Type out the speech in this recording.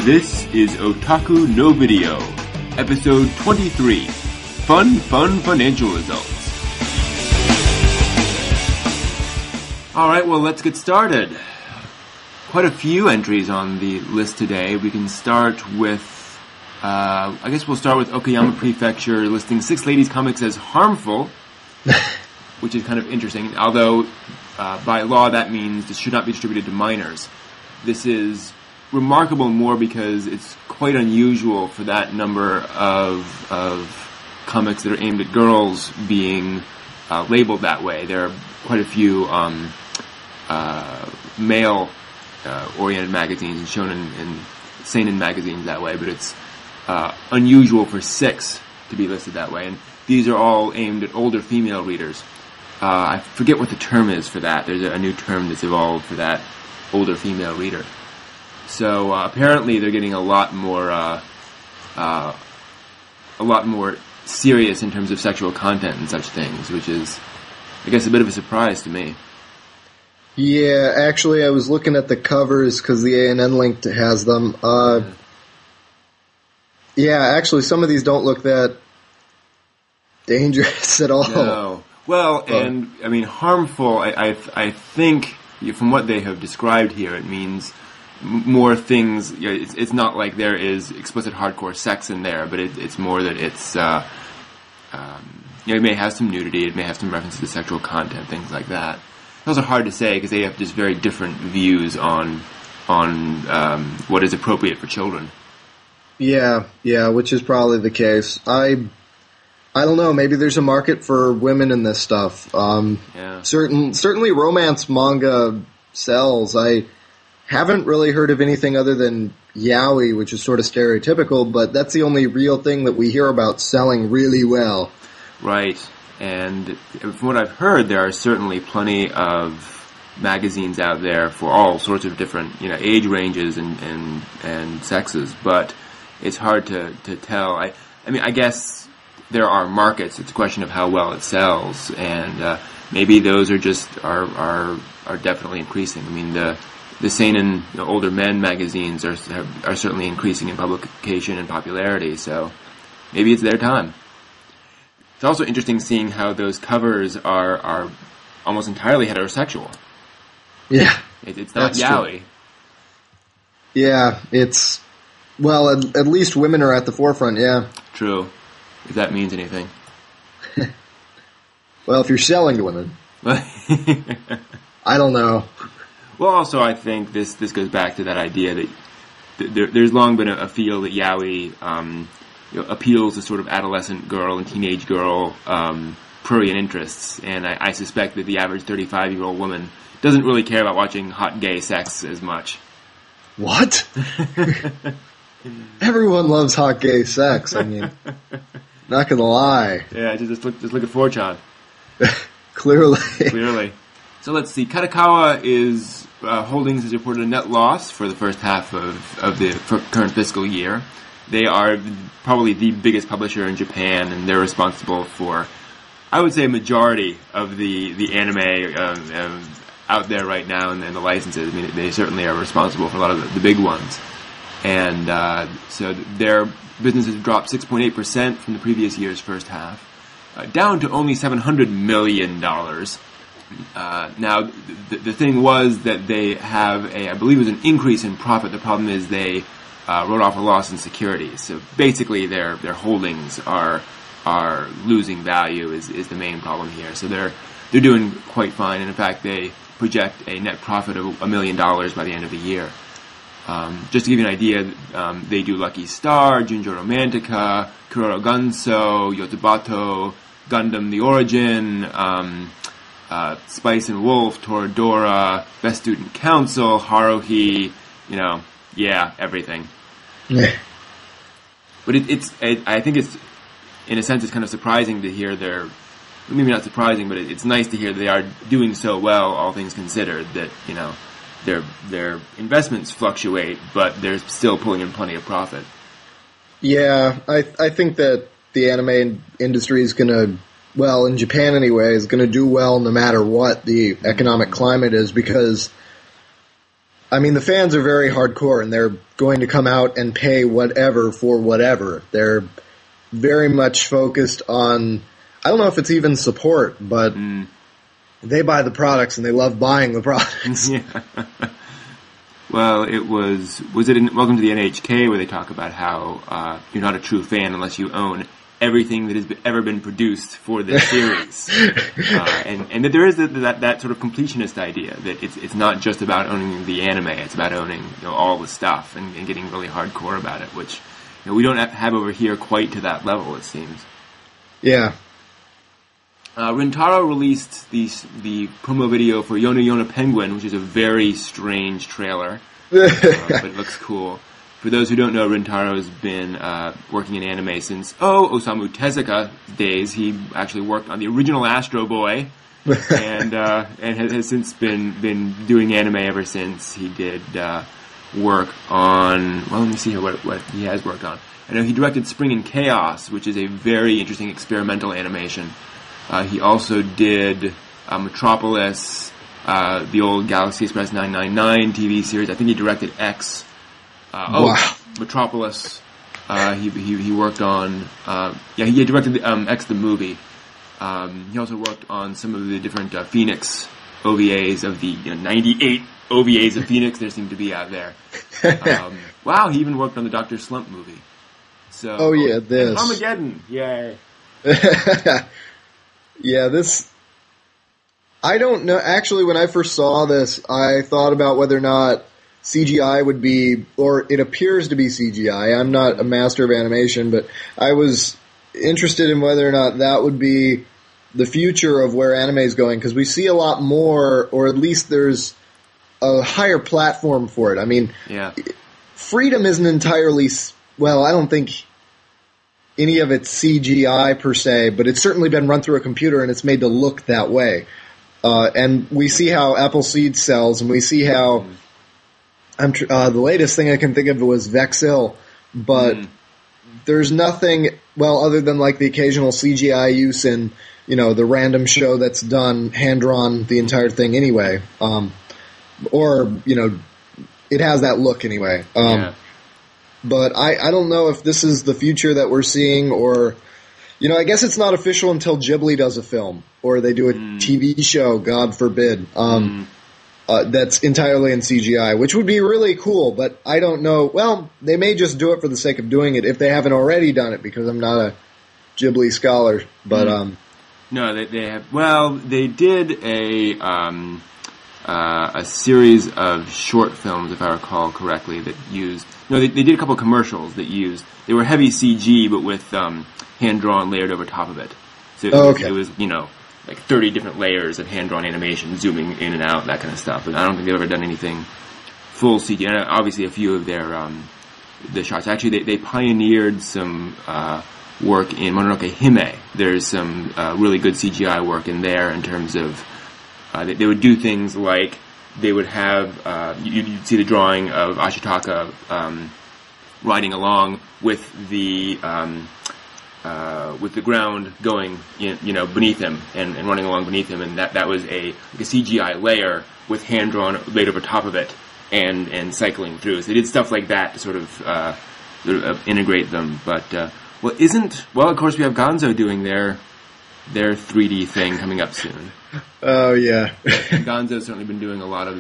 This is Otaku no Video, episode 23, Fun Financial Results. Alright, well, let's get started. Quite a few entries on the list today. We can start with, I guess we'll start with Okayama Prefecture listing 6 ladies comics as harmful, which is kind of interesting, although by law that means this should not be distributed to minors. This is remarkable more because it's quite unusual for that number of comics that are aimed at girls being labeled that way. There are quite a few male-oriented magazines and shown in seinen magazines that way, but it's unusual for 6 to be listed that way. And these are all aimed at older female readers. I forget what the term is for that. There's a new term that's evolved for that older female reader. So apparently they're getting a lot more serious in terms of sexual content and such things, which is, I guess, a bit of a surprise to me. Yeah, actually, I was looking at the covers because the A&N link has them. Yeah, actually, some of these don't look that dangerous at all. No. Well, and I mean, harmful. I think from what they have described here, it means more things. You know, it's not like there is explicit hardcore sex in there, but it's more that it's it may have some nudity, it may have some references to sexual content, things like that. Those are hard to say because they have just very different views on what is appropriate for children. Yeah, which is probably the case. I don't know. Maybe there's a market for women in this stuff. Certainly, romance manga sells. I haven't really heard of anything other than yaoi, which is sort of stereotypical, but that's the only real thing that we hear about selling really well. Right, and from what I've heard, there are certainly plenty of magazines out there for all sorts of different, age ranges and sexes, but it's hard to tell. I mean, I guess there are markets. It's a question of how well it sells, and maybe those are are definitely increasing. I mean, the seinen, older men magazines are certainly increasing in publication and popularity, so maybe it's their time. It's also interesting seeing how those covers are almost entirely heterosexual. Yeah. It's not yaoi. True. Yeah, well, at least women are at the forefront, yeah. True. If that means anything. Well, if you're selling to women. I don't know. Well, also, I think this goes back to that idea that there's long been a feel that yaoi appeals to sort of adolescent girl and teenage girl prurient interests, and I suspect that the average 35-year-old woman doesn't really care about watching hot gay sex as much. What? Everyone loves hot gay sex. I mean, not gonna lie. Yeah, just look at 4chan. Clearly. So let's see. Kadokawa Holdings has reported a net loss for the first half of the current fiscal year. They are probably the biggest publisher in Japan, and they're responsible for, I would say, a majority of the anime out there right now and the licenses. I mean, they certainly are responsible for a lot of the big ones. And so their business has dropped 6.8% from the previous year's first half, down to only $700 million. Now, the thing was that they have I believe it was an increase in profit. The problem is they wrote off a loss in securities. So basically their holdings are losing value is the main problem here. So they're doing quite fine. And in fact, they project a net profit of $1 million by the end of the year. Just to give you an idea, they do Lucky Star, Junjo Romantica, Kuroro Gonzo, Yotobato, Gundam The Origin, Spice and Wolf, Toradora, Best Student Council, Haruhi, everything. Yeah. But I think it's, in a sense, it's kind of surprising to hear maybe not surprising, but it's nice to hear they are doing so well, all things considered, that, their investments fluctuate, but they're still pulling in plenty of profit. Yeah, I think that the anime industry is going to, well, in Japan anyway, is going to do well no matter what the economic climate is, because I mean, the fans are very hardcore, and they're going to come out and pay whatever for whatever. They're very much focused on, I don't know if it's even support, but they buy the products, and they love buying the products. Yeah. Well, was it in Welcome to the NHK where they talk about how you're not a true fan unless you own everything that has ever been produced for this series, and that there is that sort of completionist idea that it's not just about owning the anime, it's about owning all the stuff and getting really hardcore about it, which we don't have over here quite to that level, it seems. Yeah. Rintaro released the promo video for Yona Yona Penguin, which is a very strange trailer, but it looks cool. For those who don't know, Rintaro has been working in anime since Osamu Tezuka days. He actually worked on the original Astro Boy, and has since been doing anime ever since. He did work on. Well, let me see here what he has worked on. I know he directed Spring and Chaos, which is a very interesting experimental animation. He also did Metropolis, the old Galaxy Express 999 TV series. I think he directed X. Wow. Metropolis. He worked on. He directed X the movie. He also worked on some of the different Phoenix OVAs of the 98 OVAs of Phoenix there seem to be out there. Wow, he even worked on the Dr. Slump movie. So, this Armageddon, yay! Yeah, this. I don't know. Actually, when I first saw this, I thought about whether or not CGI would be, or it appears to be CGI. I'm not a master of animation, but I was interested in whether or not that would be the future of where anime is going, because we see a lot more, or at least there's a higher platform for it. I mean, freedom isn't entirely, well, I don't think any of it's CGI per se, but it's certainly been run through a computer and it's made to look that way. And we see how Appleseed sells, and we see how the latest thing I can think of was Vexil, but there's nothing, well, other than like the occasional CGI use in, the random show that's done, hand-drawn the entire thing anyway. Or, it has that look anyway. But I don't know if this is the future that we're seeing, or, I guess it's not official until Ghibli does a film, or they do a TV show, God forbid, that's entirely in CGI, which would be really cool, but I don't know. Well, they may just do it for the sake of doing it if they haven't already done it, because I'm not a Ghibli scholar, but, No, they have, well, they did a series of short films, if I recall correctly, that used, they did a couple of commercials that used, they were heavy CG, but with hand-drawn layered over top of it. So it was, like 30 different layers of hand-drawn animation, zooming in and out, that kind of stuff. But I don't think they've ever done anything full CG. And obviously, a few of their the shots. Actually, they pioneered some work in Mononoke Hime. There's some really good CGI work in there in terms of they would do things like they would have you'd see the drawing of Ashitaka riding along with the ground going, beneath him and running along beneath him, and that was a CGI layer with hand drawn laid over top of it and cycling through. So they did stuff like that to sort of integrate them. But of course we have Gonzo doing their 3D thing coming up soon. Oh yeah, Gonzo's certainly been doing a lot of that.